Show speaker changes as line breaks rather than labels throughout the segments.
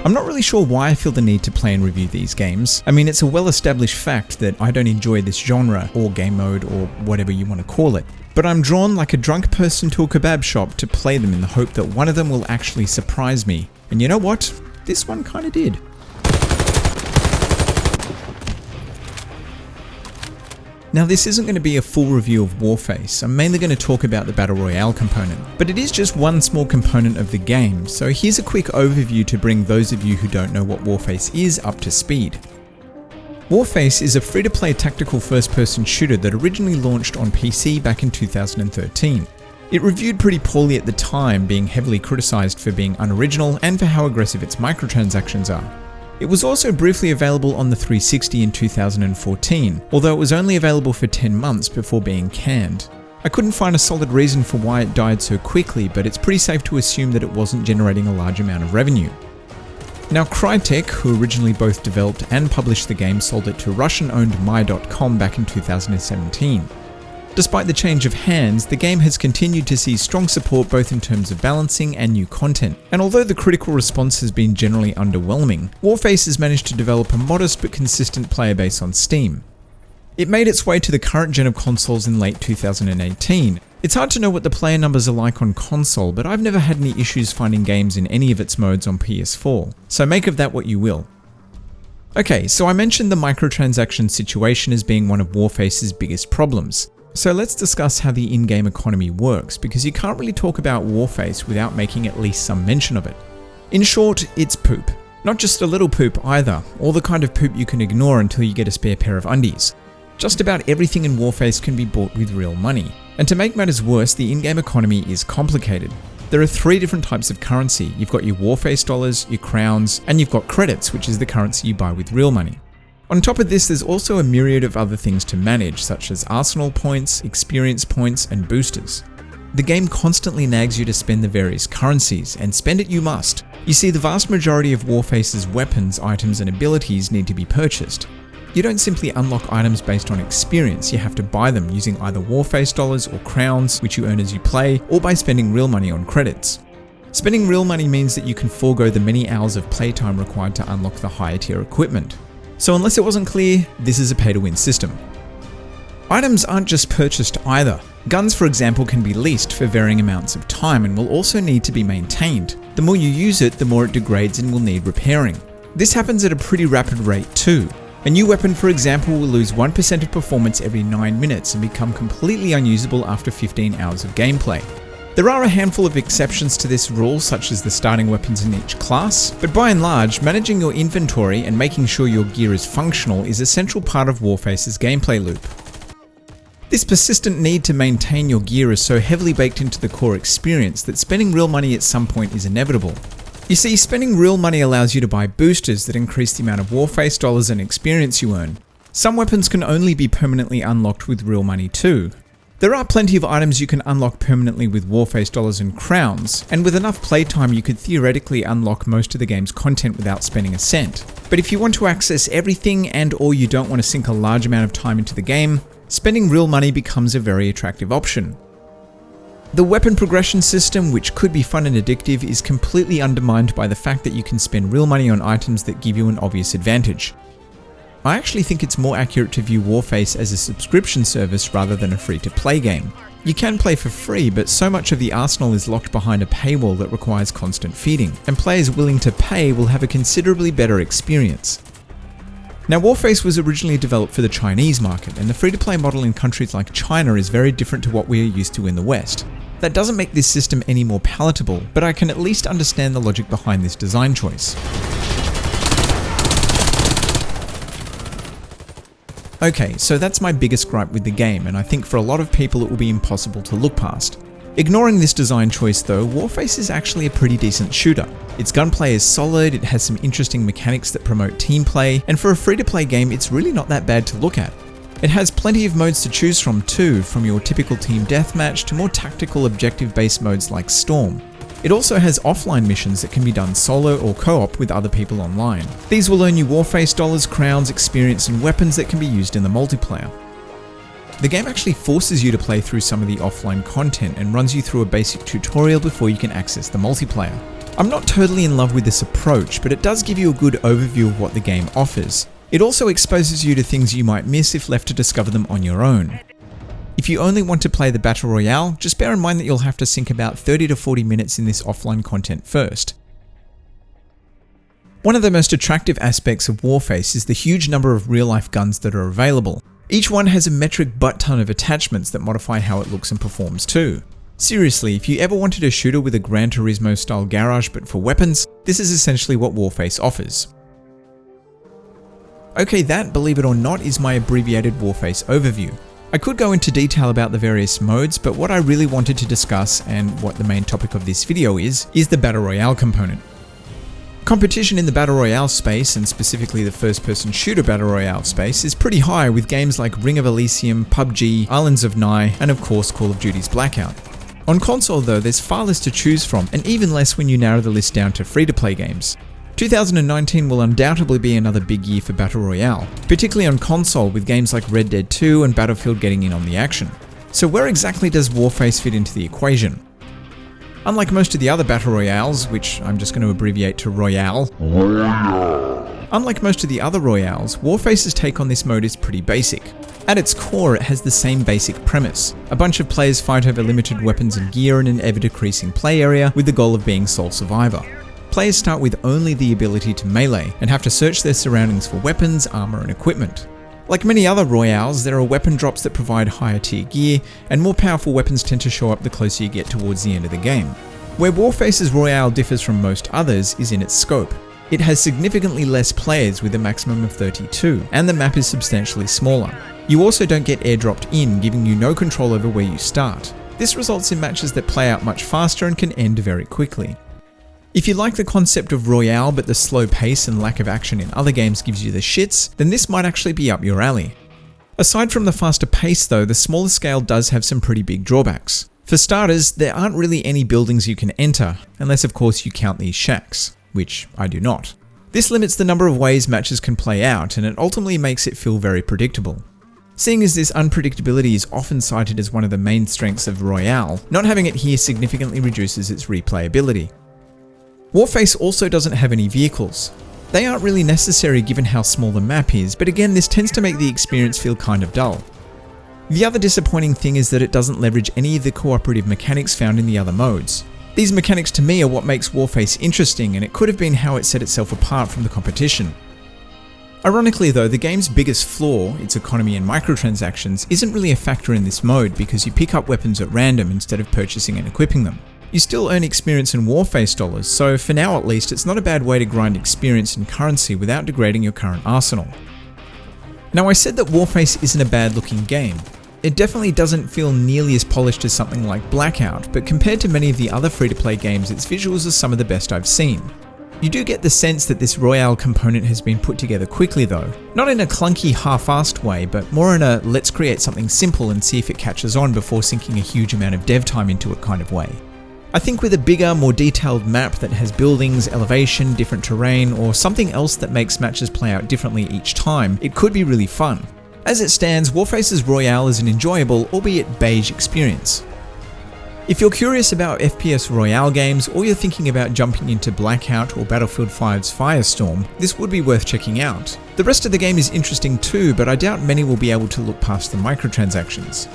I'm not really sure why I feel the need to play and review these games. I mean, it's a well-established fact that I don't enjoy this genre, or game mode, or whatever you want to call it. But I'm drawn like a drunk person to a kebab shop to play them in the hope that one of them will actually surprise me. And you know what? This one kinda did. Now, this isn't going to be a full review of Warface. I'm mainly going to talk about the Battle Royale component, but it is just one small component of the game, so here's a quick overview to bring those of you who don't know what Warface is up to speed. Warface is a free-to-play tactical first-person shooter that originally launched on PC back in 2013. It reviewed pretty poorly at the time, being heavily criticized for being unoriginal and for how aggressive its microtransactions are. It was also briefly available on the 360 in 2014, although it was only available for 10 months before being canned. I couldn't find a solid reason for why it died so quickly, but it's pretty safe to assume that it wasn't generating a large amount of revenue. Now, Crytek, who originally both developed and published the game, sold it to Russian-owned My.com back in 2017. Despite the change of hands, the game has continued to see strong support both in terms of balancing and new content. And although the critical response has been generally underwhelming, Warface has managed to develop a modest but consistent player base on Steam. It made its way to the current gen of consoles in late 2018. It's hard to know what the player numbers are like on console, but I've never had any issues finding games in any of its modes on PS4, so make of that what you will. Okay, so I mentioned the microtransaction situation as being one of Warface's biggest problems. So let's discuss how the in-game economy works, because you can't really talk about Warface without making at least some mention of it. In short, it's poop. Not just a little poop either, or the kind of poop you can ignore until you get a spare pair of undies. Just about everything in Warface can be bought with real money. And to make matters worse, the in-game economy is complicated. There are 3 different types of currency. You've got your Warface dollars, your crowns, and you've got credits, which is the currency you buy with real money. On top of this, there's also a myriad of other things to manage, such as arsenal points, experience points, and boosters. The game constantly nags you to spend the various currencies, and spend it you must. You see, the vast majority of Warface's weapons, items, and abilities need to be purchased. You don't simply unlock items based on experience, you have to buy them using either Warface dollars or crowns, which you earn as you play, or by spending real money on credits. Spending real money means that you can forego the many hours of playtime required to unlock the higher tier equipment. So unless it wasn't clear, this is a pay-to-win system. Items aren't just purchased either. Guns, for example, can be leased for varying amounts of time and will also need to be maintained. The more you use it, the more it degrades and will need repairing. This happens at a pretty rapid rate too. A new weapon, for example, will lose 1% of performance every 9 minutes and become completely unusable after 15 hours of gameplay. There are a handful of exceptions to this rule, such as the starting weapons in each class, but by and large, managing your inventory and making sure your gear is functional is a central part of Warface's gameplay loop. This persistent need to maintain your gear is so heavily baked into the core experience that spending real money at some point is inevitable. You see, spending real money allows you to buy boosters that increase the amount of Warface dollars and experience you earn. Some weapons can only be permanently unlocked with real money too. There are plenty of items you can unlock permanently with Warface dollars and crowns, and with enough playtime you could theoretically unlock most of the game's content without spending a cent. But if you want to access everything and/or you don't want to sink a large amount of time into the game, spending real money becomes a very attractive option. The weapon progression system, which could be fun and addictive, is completely undermined by the fact that you can spend real money on items that give you an obvious advantage. I actually think it's more accurate to view Warface as a subscription service rather than a free-to-play game. You can play for free, but so much of the arsenal is locked behind a paywall that requires constant feeding, and players willing to pay will have a considerably better experience. Now, Warface was originally developed for the Chinese market, and the free-to-play model in countries like China is very different to what we are used to in the West. That doesn't make this system any more palatable, but I can at least understand the logic behind this design choice. Okay, so that's my biggest gripe with the game, and I think for a lot of people it will be impossible to look past. Ignoring this design choice though, Warface is actually a pretty decent shooter. Its gunplay is solid, it has some interesting mechanics that promote team play, and for a free-to-play game it's really not that bad to look at. It has plenty of modes to choose from too, from your typical team deathmatch to more tactical objective-based modes like Storm. It also has offline missions that can be done solo or co-op with other people online. These will earn you Warface dollars, crowns, experience, and weapons that can be used in the multiplayer. The game actually forces you to play through some of the offline content and runs you through a basic tutorial before you can access the multiplayer. I'm not totally in love with this approach, but it does give you a good overview of what the game offers. It also exposes you to things you might miss if left to discover them on your own. If you only want to play the Battle Royale, just bear in mind that you'll have to sink about 30 to 40 minutes in this offline content first. One of the most attractive aspects of Warface is the huge number of real-life guns that are available. Each one has a metric butt-ton of attachments that modify how it looks and performs too. Seriously, if you ever wanted a shooter with a Gran Turismo style garage but for weapons, this is essentially what Warface offers. Okay, that, believe it or not, is my abbreviated Warface overview. I could go into detail about the various modes, but what I really wanted to discuss, and what the main topic of this video is the Battle Royale component. Competition in the Battle Royale space, and specifically the first-person shooter Battle Royale space, is pretty high with games like Ring of Elysium, PUBG, Islands of Nye, and of course Call of Duty's Blackout. On console though, there's far less to choose from, and even less when you narrow the list down to free-to-play games. 2019 will undoubtedly be another big year for Battle Royale, particularly on console with games like Red Dead 2 and Battlefield getting in on the action. So where exactly does Warface fit into the equation? Unlike most of the other Battle Royales, which I'm just going to abbreviate to Royale, unlike most of the other Royales, Warface's take on this mode is pretty basic. At its core, it has the same basic premise. A bunch of players fight over limited weapons and gear in an ever-decreasing play area with the goal of being sole survivor. Players start with only the ability to melee and have to search their surroundings for weapons, armor, and equipment. Like many other Royales, there are weapon drops that provide higher tier gear, and more powerful weapons tend to show up the closer you get towards the end of the game. Where Warface's Royale differs from most others is in its scope. It has significantly less players with a maximum of 32, and the map is substantially smaller. You also don't get airdropped in, giving you no control over where you start. This results in matches that play out much faster and can end very quickly. If you like the concept of Royale but the slow pace and lack of action in other games gives you the shits, then this might actually be up your alley. Aside from the faster pace though, the smaller scale does have some pretty big drawbacks. For starters, there aren't really any buildings you can enter, unless of course you count these shacks, which I do not. This limits the number of ways matches can play out, and it ultimately makes it feel very predictable. Seeing as this unpredictability is often cited as one of the main strengths of Royale, not having it here significantly reduces its replayability. Warface also doesn't have any vehicles. They aren't really necessary given how small the map is, but again this tends to make the experience feel kind of dull. The other disappointing thing is that it doesn't leverage any of the cooperative mechanics found in the other modes. These mechanics to me are what makes Warface interesting, and it could have been how it set itself apart from the competition. Ironically though, the game's biggest flaw, its economy and microtransactions, isn't really a factor in this mode because you pick up weapons at random instead of purchasing and equipping them. You still earn experience in Warface dollars, so for now at least it's not a bad way to grind experience and currency without degrading your current arsenal. Now I said that Warface isn't a bad looking game. It definitely doesn't feel nearly as polished as something like Blackout, but compared to many of the other free-to-play games, its visuals are some of the best I've seen. You do get the sense that this Royale component has been put together quickly though, not in a clunky half-assed way, but more in a let's create something simple and see if it catches on before sinking a huge amount of dev time into it kind of way. I think with a bigger, more detailed map that has buildings, elevation, different terrain, or something else that makes matches play out differently each time, it could be really fun. As it stands, Warface's Royale is an enjoyable, albeit beige experience. If you're curious about FPS Royale games, or you're thinking about jumping into Blackout or Battlefield 5's Firestorm, this would be worth checking out. The rest of the game is interesting too, but I doubt many will be able to look past the microtransactions.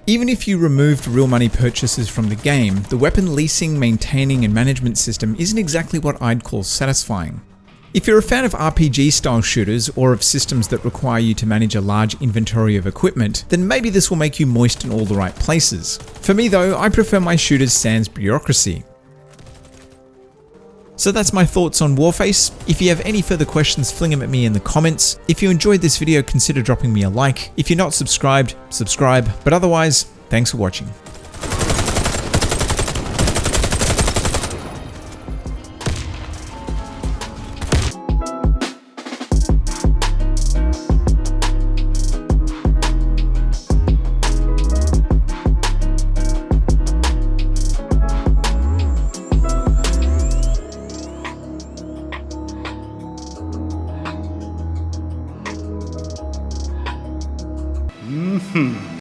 Even if you removed real money purchases from the game, the weapon leasing, maintaining and management system isn't exactly what I'd call satisfying. If you're a fan of RPG style shooters or of systems that require you to manage a large inventory of equipment, then maybe this will make you moist in all the right places. For me though, I prefer my shooters sans bureaucracy. So that's my thoughts on Warface. If you have any further questions, fling them at me in the comments. If you enjoyed this video, consider dropping me a like. If you're not subscribed, subscribe. But otherwise, thanks for watching.